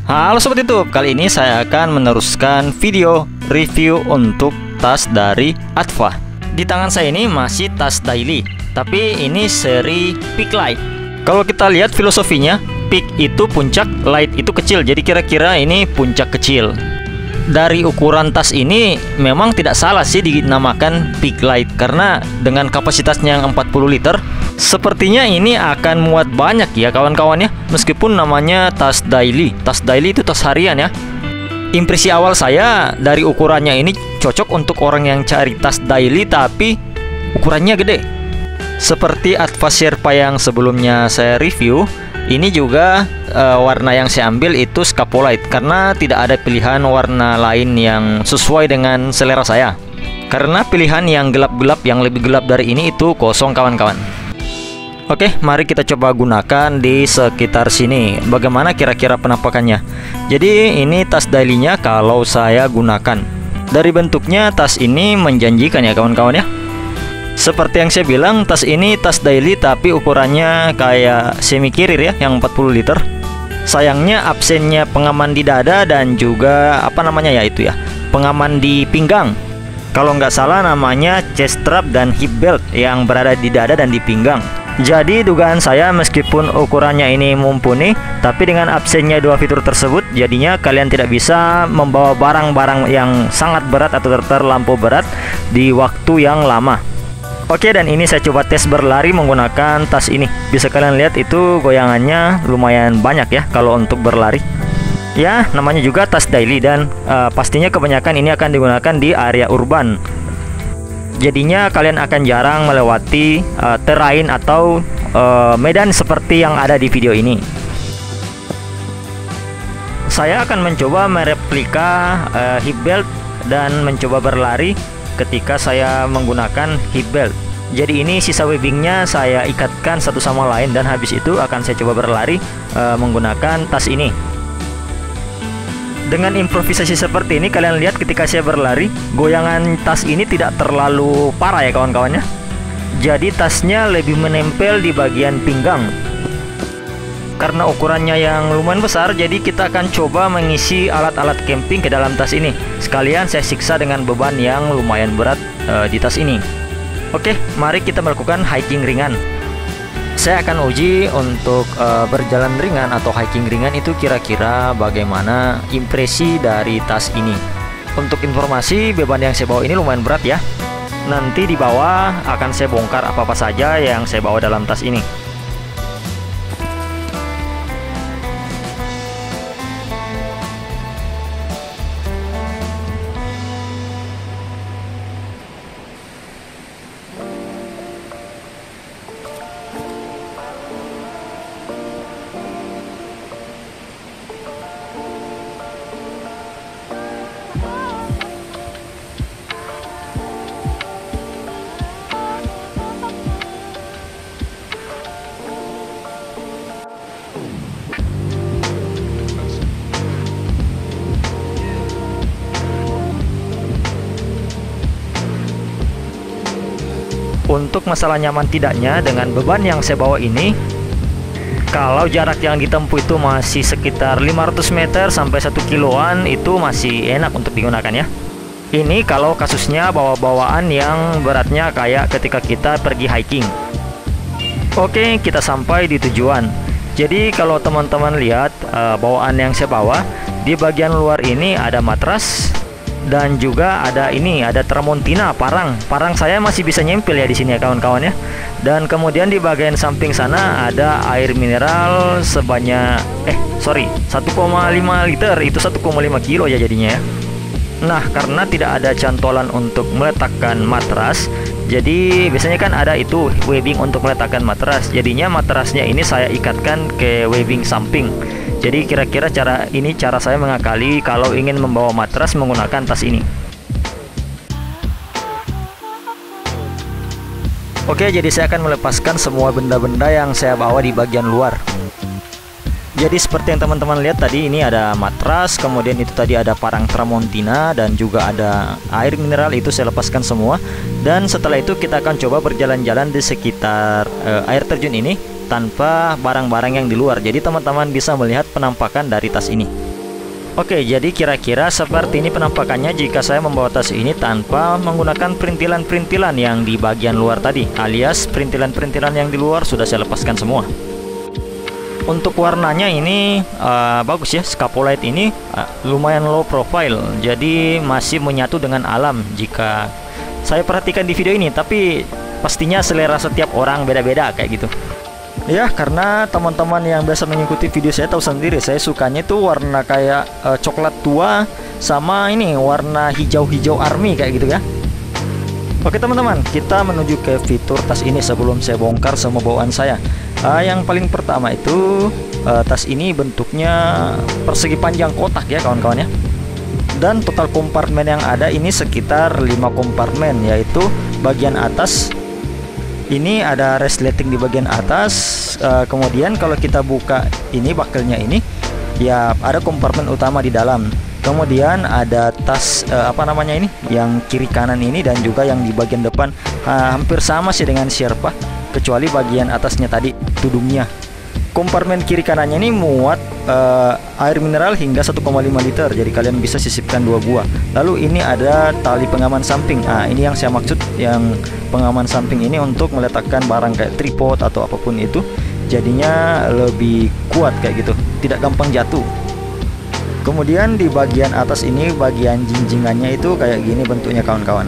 Halo Sobat YouTube, kali ini saya akan meneruskan video review untuk tas dari Adva. Di tangan saya ini masih tas daily, tapi ini seri Peak Light. Kalau kita lihat filosofinya, Peak itu puncak, Light itu kecil, jadi kira-kira ini puncak kecil. Dari ukuran tas ini memang tidak salah sih dinamakan Peak Light, karena dengan kapasitasnya yang 40 liter, sepertinya ini akan muat banyak ya kawan-kawan ya. Meskipun namanya tas daily itu tas harian ya. Impresi awal saya dari ukurannya ini cocok untuk orang yang cari tas daily tapi ukurannya gede. Seperti Adva Sherpa yang sebelumnya saya review, ini juga warna yang saya ambil itu Scapolite, karena tidak ada pilihan warna lain yang sesuai dengan selera saya. Karena pilihan yang gelap-gelap, yang lebih gelap dari ini itu kosong kawan-kawan. Oke, mari kita coba gunakan di sekitar sini. Bagaimana kira-kira penampakannya? Jadi ini tas daily-nya kalau saya gunakan. Dari bentuknya tas ini menjanjikan ya kawan-kawan ya. Seperti yang saya bilang, tas ini tas daily tapi ukurannya kayak semi carrier ya, yang 40 liter. Sayangnya absennya pengaman di dada dan juga apa namanya ya itu ya, pengaman di pinggang. Kalau nggak salah namanya chest strap dan hip belt yang berada di dada dan di pinggang. Jadi dugaan saya meskipun ukurannya ini mumpuni, tapi dengan absennya dua fitur tersebut, jadinya kalian tidak bisa membawa barang-barang yang sangat berat atau terlampau berat di waktu yang lama. Oke, dan ini saya coba tes berlari menggunakan tas ini. Bisa kalian lihat itu goyangannya lumayan banyak ya kalau untuk berlari. Ya, namanya juga tas daily dan pastinya kebanyakan ini akan digunakan di area urban. Jadinya kalian akan jarang melewati terrain atau medan seperti yang ada di video ini. Saya akan mencoba mereplika hip belt dan mencoba berlari ketika saya menggunakan hip belt. Jadi ini sisa webbingnya saya ikatkan satu sama lain dan habis itu akan saya coba berlari menggunakan tas ini. Dengan improvisasi seperti ini, kalian lihat ketika saya berlari, goyangan tas ini tidak terlalu parah ya kawan-kawannya. Jadi tasnya lebih menempel di bagian pinggang. Karena ukurannya yang lumayan besar, jadi kita akan coba mengisi alat-alat camping ke dalam tas ini. Sekalian saya siksa dengan beban yang lumayan berat di tas ini. Oke, mari kita melakukan hiking ringan. Saya akan uji untuk berjalan ringan atau hiking ringan itu kira-kira bagaimana impresi dari tas ini. Untuk informasi, beban yang saya bawa ini lumayan berat ya. Nanti di bawah akan saya bongkar apa-apa saja yang saya bawa dalam tas ini. Untuk masalah nyaman tidaknya dengan beban yang saya bawa ini, kalau jarak yang ditempuh itu masih sekitar 500 meter sampai 1 kiloan, itu masih enak untuk digunakan ya. Ini kalau kasusnya bawa-bawaan yang beratnya kayak ketika kita pergi hiking. Oke, kita sampai di tujuan. Jadi kalau teman-teman lihat bawaan yang saya bawa, di bagian luar ini ada matras. Dan juga ada ini, ada Tramontina parang. Parang saya masih bisa nyempil ya di sini ya kawan-kawan ya. Dan kemudian di bagian samping sana ada air mineral sebanyak 1,5 liter, itu 1,5 kilo ya jadinya ya. Nah, karena tidak ada cantolan untuk meletakkan matras, jadi biasanya kan ada itu webbing untuk meletakkan matras. Jadinya matrasnya ini saya ikatkan ke webbing samping. Jadi kira-kira cara saya mengakali kalau ingin membawa matras menggunakan tas ini. Oke, jadi saya akan melepaskan semua benda-benda yang saya bawa di bagian luar. Jadi seperti yang teman-teman lihat tadi, ini ada matras, kemudian itu tadi ada parang Tramontina dan juga ada air mineral, itu saya lepaskan semua. Dan setelah itu kita akan coba berjalan-jalan di sekitar air terjun ini tanpa barang-barang yang di luar. Jadi teman-teman bisa melihat penampakan dari tas ini. Oke, jadi kira-kira seperti ini penampakannya jika saya membawa tas ini tanpa menggunakan perintilan-perintilan yang di bagian luar tadi, alias perintilan-perintilan yang di luar sudah saya lepaskan semua. Untuk warnanya ini bagus ya, Scapolite ini lumayan low profile, jadi masih menyatu dengan alam jika saya perhatikan di video ini. Tapi pastinya selera setiap orang beda-beda kayak gitu ya, karena teman-teman yang biasa mengikuti video saya tahu sendiri, saya sukanya itu warna kayak coklat tua sama ini warna hijau-hijau army kayak gitu ya. Oke teman-teman, kita menuju ke fitur tas ini sebelum saya bongkar semua bawaan saya. Yang paling pertama itu tas ini bentuknya persegi panjang kotak ya kawan-kawan ya. Dan total kompartemen yang ada ini sekitar 5 kompartemen, yaitu bagian atas ini ada resleting di bagian atas. Kemudian kalau kita buka ini bakelnya ini ya ada kompartemen utama di dalam. Kemudian ada tas apa namanya ini yang kiri kanan ini, dan juga yang di bagian depan hampir sama sih dengan Sherpa, kecuali bagian atasnya tadi tudungnya. Kompartemen kiri kanannya ini muat air mineral hingga 1,5 liter, jadi kalian bisa sisipkan 2 buah. Lalu ini ada tali pengaman samping. Ini yang saya maksud, yang pengaman samping ini untuk meletakkan barang kayak tripod atau apapun itu, jadinya lebih kuat kayak gitu, tidak gampang jatuh. Kemudian di bagian atas ini bagian jinjingannya itu kayak gini bentuknya kawan-kawan.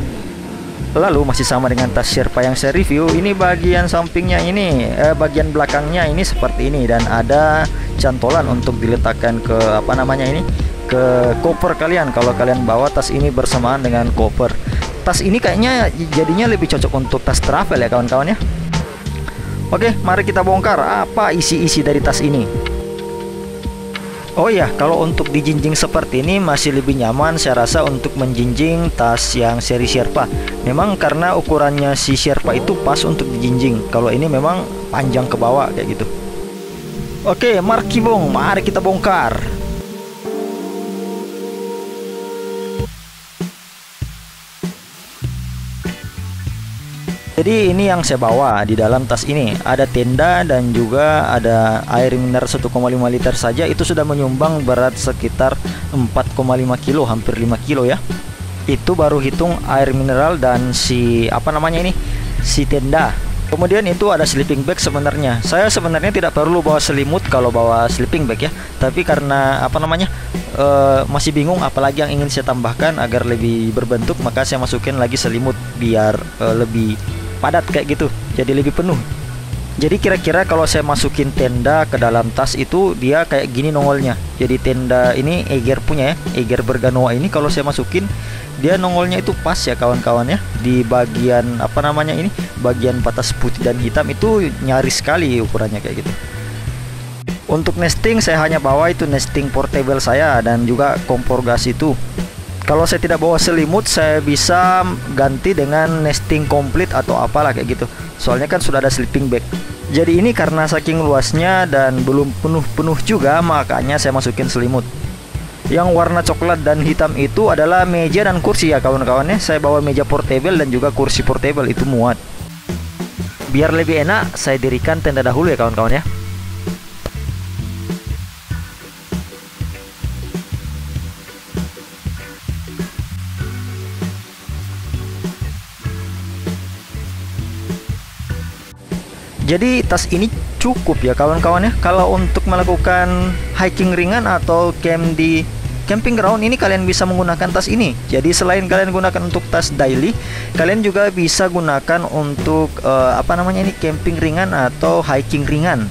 Lalu masih sama dengan tas Sherpa yang saya review, ini bagian sampingnya ini bagian belakangnya ini seperti ini, dan ada cantolan untuk diletakkan ke apa namanya ini, ke koper kalian kalau kalian bawa tas ini bersamaan dengan koper. Tas ini kayaknya jadinya lebih cocok untuk tas travel ya kawan-kawan ya. Oke, mari kita bongkar apa isi-isi dari tas ini. Oh ya, kalau untuk dijinjing seperti ini masih lebih nyaman saya rasa untuk menjinjing tas yang seri Sherpa. Memang karena ukurannya si Sherpa itu pas untuk dijinjing. Kalau ini memang panjang ke bawah kayak gitu. Oke, Markibong, mari kita bongkar. Jadi ini yang saya bawa di dalam tas ini. Ada tenda dan juga ada air mineral 1,5 liter saja. Itu sudah menyumbang berat sekitar 4,5 kilo, hampir 5 kilo ya. Itu baru hitung air mineral dan si apa namanya ini, si tenda. Kemudian itu ada sleeping bag sebenarnya. Saya sebenarnya tidak perlu bawa selimut kalau bawa sleeping bag ya. Tapi karena apa namanya masih bingung apalagi yang ingin saya tambahkan agar lebih berbentuk, maka saya masukin lagi selimut biar lebih padat kayak gitu, jadi lebih penuh. Jadi kira-kira kalau saya masukin tenda ke dalam tas itu dia kayak gini nongolnya. Jadi tenda ini Eiger punya ya, Eiger Berganoa ini kalau saya masukin dia nongolnya itu pas ya kawan-kawan ya. Di bagian apa namanya ini, bagian batas putih dan hitam itu nyaris sekali ukurannya kayak gitu. Untuk nesting saya hanya bawa itu nesting portable saya dan juga kompor gas itu. Kalau saya tidak bawa selimut, saya bisa ganti dengan nesting komplit atau apalah kayak gitu. Soalnya kan sudah ada sleeping bag. Jadi ini karena saking luasnya dan belum penuh-penuh juga, makanya saya masukin selimut. Yang warna coklat dan hitam itu adalah meja dan kursi ya kawan-kawannya. Saya bawa meja portable dan juga kursi portable itu muat. Biar lebih enak, saya dirikan tenda dahulu ya kawan-kawan ya. Jadi tas ini cukup ya kawan-kawan ya. Kalau untuk melakukan hiking ringan atau camp di camping ground ini kalian bisa menggunakan tas ini. Jadi selain kalian gunakan untuk tas daily, kalian juga bisa gunakan untuk apa namanya ini, camping ringan atau hiking ringan.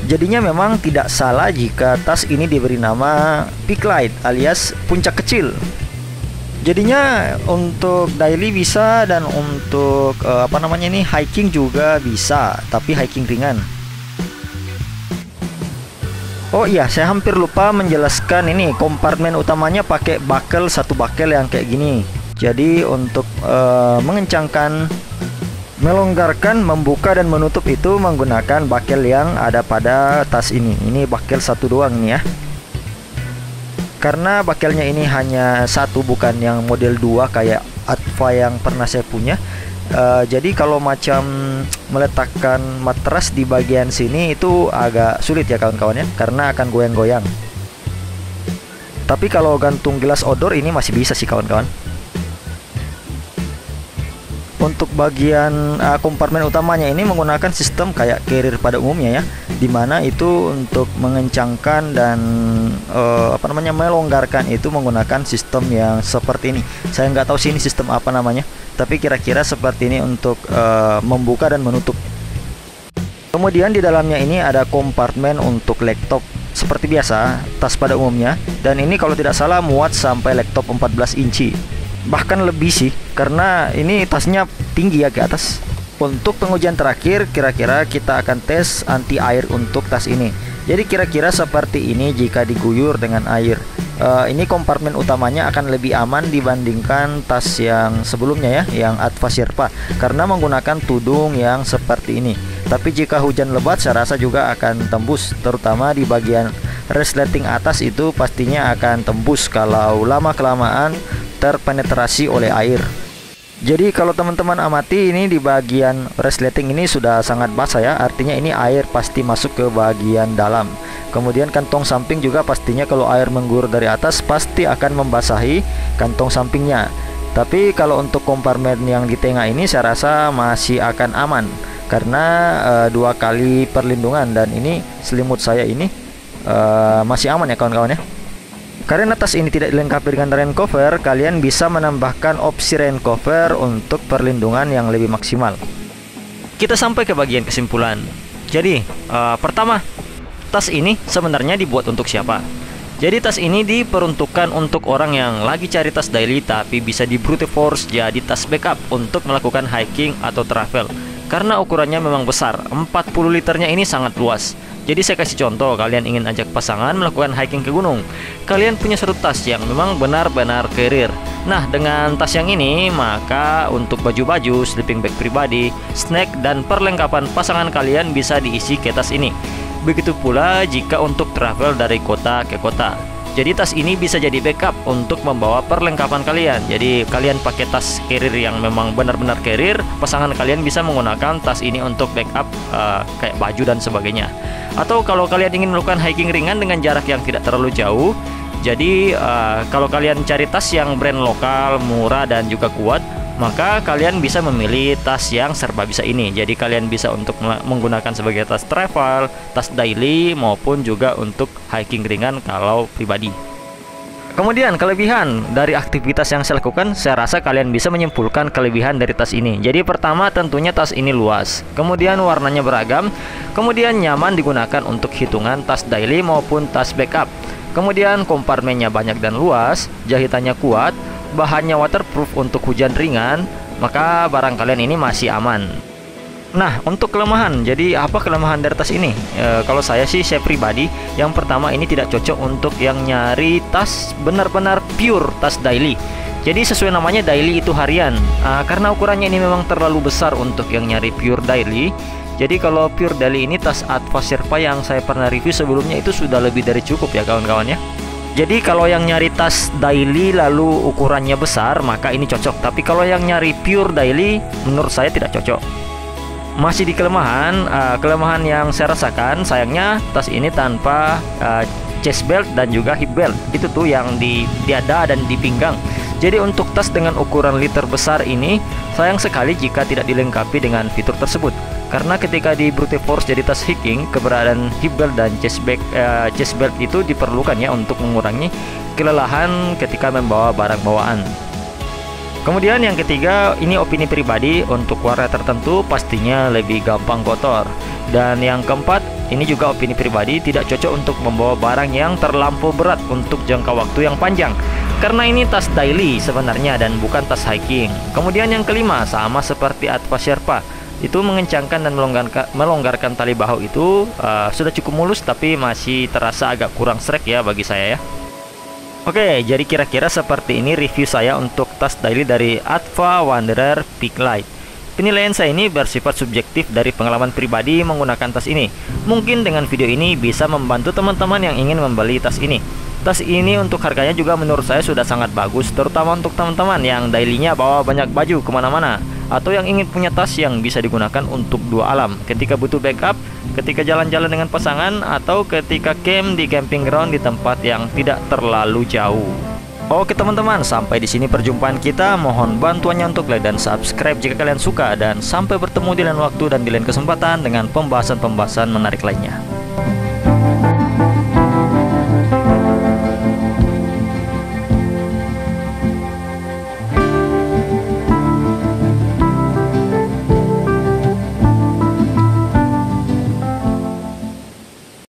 Jadinya memang tidak salah jika tas ini diberi nama Picklite alias puncak kecil. Jadinya untuk daily bisa, dan untuk apa namanya ini, hiking juga bisa, tapi hiking ringan. Oh iya, saya hampir lupa menjelaskan ini kompartemen utamanya pakai bakel, satu bakel yang kayak gini. Jadi untuk mengencangkan, melonggarkan, membuka dan menutup itu menggunakan bakel yang ada pada tas ini. Ini bakel satu doang nih ya. Karena bakelnya ini hanya satu, bukan yang model 2 kayak Adva yang pernah saya punya. Jadi kalau macam meletakkan matras di bagian sini itu agak sulit ya kawan-kawan ya, karena akan goyang-goyang. Tapi kalau gantung gelas odor ini masih bisa sih kawan-kawan. Untuk bagian kompartemen utamanya ini menggunakan sistem kayak carrier pada umumnya ya, dimana itu untuk mengencangkan dan melonggarkan itu menggunakan sistem yang seperti ini. Saya nggak tahu sih ini sistem apa namanya, tapi kira-kira seperti ini untuk membuka dan menutup. Kemudian di dalamnya ini ada kompartemen untuk laptop seperti biasa, tas pada umumnya, dan ini kalau tidak salah muat sampai laptop 14 inci. Bahkan lebih sih, karena ini tasnya tinggi ya ke atas. Untuk pengujian terakhir, kira-kira kita akan tes anti air untuk tas ini. Jadi kira-kira seperti ini jika diguyur dengan air. Ini kompartemen utamanya akan lebih aman dibandingkan tas yang sebelumnya ya, yang Adva Sherpa, karena menggunakan tudung yang seperti ini. Tapi jika hujan lebat saya rasa juga akan tembus, terutama di bagian resleting atas itu pastinya akan tembus kalau lama-kelamaan terpenetrasi oleh air. Jadi kalau teman-teman amati ini di bagian resleting ini sudah sangat basah ya, artinya ini air pasti masuk ke bagian dalam. Kemudian kantong samping juga pastinya kalau air mengguyur dari atas pasti akan membasahi kantong sampingnya. Tapi kalau untuk kompartemen yang di tengah ini saya rasa masih akan aman karena 2 kali perlindungan, dan ini selimut saya ini masih aman ya kawan-kawan ya. Karena tas ini tidak dilengkapi dengan rain cover, kalian bisa menambahkan opsi rain cover untuk perlindungan yang lebih maksimal. Kita sampai ke bagian kesimpulan. Jadi pertama, tas ini sebenarnya dibuat untuk siapa? Jadi tas ini diperuntukkan untuk orang yang lagi cari tas daily tapi bisa di brute force jadi tas backup untuk melakukan hiking atau travel. Karena ukurannya memang besar, 40 liternya ini sangat luas. Jadi saya kasih contoh, kalian ingin ajak pasangan melakukan hiking ke gunung, kalian punya satu tas yang memang benar-benar carrier. Nah, dengan tas yang ini, maka untuk baju-baju, sleeping bag pribadi, snack, dan perlengkapan pasangan kalian bisa diisi ke tas ini. Begitu pula jika untuk travel dari kota ke kota. Jadi tas ini bisa jadi backup untuk membawa perlengkapan kalian. Jadi kalian pakai tas carrier yang memang benar-benar carrier, pasangan kalian bisa menggunakan tas ini untuk backup kayak baju dan sebagainya. Atau kalau kalian ingin melakukan hiking ringan dengan jarak yang tidak terlalu jauh, jadi kalau kalian cari tas yang brand lokal, murah dan juga kuat, maka kalian bisa memilih tas yang serba bisa ini. Jadi kalian bisa untuk menggunakan sebagai tas travel, tas daily, maupun juga untuk hiking ringan kalau pribadi. Kemudian kelebihan dari aktivitas yang saya lakukan, saya rasa kalian bisa menyimpulkan kelebihan dari tas ini. Jadi pertama tentunya tas ini luas, kemudian warnanya beragam, kemudian nyaman digunakan untuk hitungan tas daily maupun tas backup. Kemudian kompartemennya banyak dan luas, jahitannya kuat, bahannya waterproof untuk hujan ringan, maka barang kalian ini masih aman. Nah, untuk kelemahan, jadi apa kelemahan dari tas ini? Kalau saya pribadi, yang pertama ini tidak cocok untuk yang nyari tas benar-benar pure tas daily. Jadi sesuai namanya daily itu harian, karena ukurannya ini memang terlalu besar untuk yang nyari pure daily. Jadi kalau pure daily ini tas Adva Sherpa yang saya pernah review sebelumnya itu sudah lebih dari cukup ya kawan-kawan ya. Jadi kalau yang nyari tas daily lalu ukurannya besar, maka ini cocok. Tapi kalau yang nyari pure daily, menurut saya tidak cocok. Masih di kelemahan, kelemahan yang saya rasakan, sayangnya tas ini tanpa chest belt dan juga hip belt. Itu tuh yang di dada dan di pinggang. Jadi untuk tas dengan ukuran liter besar ini, sayang sekali jika tidak dilengkapi dengan fitur tersebut. Karena ketika di brute force jadi tas hiking, keberadaan hip belt dan chest belt itu diperlukan ya untuk mengurangi kelelahan ketika membawa barang bawaan. Kemudian yang ketiga, ini opini pribadi, untuk warna tertentu pastinya lebih gampang kotor. Dan yang keempat, ini juga opini pribadi, tidak cocok untuk membawa barang yang terlampau berat untuk jangka waktu yang panjang. Karena ini tas daily sebenarnya dan bukan tas hiking. Kemudian yang kelima, sama seperti Adva Sherpa, itu mengencangkan dan melonggarkan tali bahu itu sudah cukup mulus, tapi masih terasa agak kurang srek ya bagi saya ya. Oke, jadi kira-kira seperti ini review saya untuk tas daily dari Adva Wanderer Peak Light. Penilaian saya ini bersifat subjektif dari pengalaman pribadi menggunakan tas ini. Mungkin dengan video ini bisa membantu teman-teman yang ingin membeli tas ini. Tas ini untuk harganya juga menurut saya sudah sangat bagus, terutama untuk teman-teman yang dailynya bawa banyak baju kemana-mana. atau yang ingin punya tas yang bisa digunakan untuk dua alam ketika butuh backup, ketika jalan-jalan dengan pasangan, atau ketika camp di camping ground di tempat yang tidak terlalu jauh. Oke teman-teman, sampai di sini perjumpaan kita. Mohon bantuannya untuk like dan subscribe jika kalian suka, dan sampai bertemu di lain waktu dan di lain kesempatan dengan pembahasan-pembahasan menarik lainnya.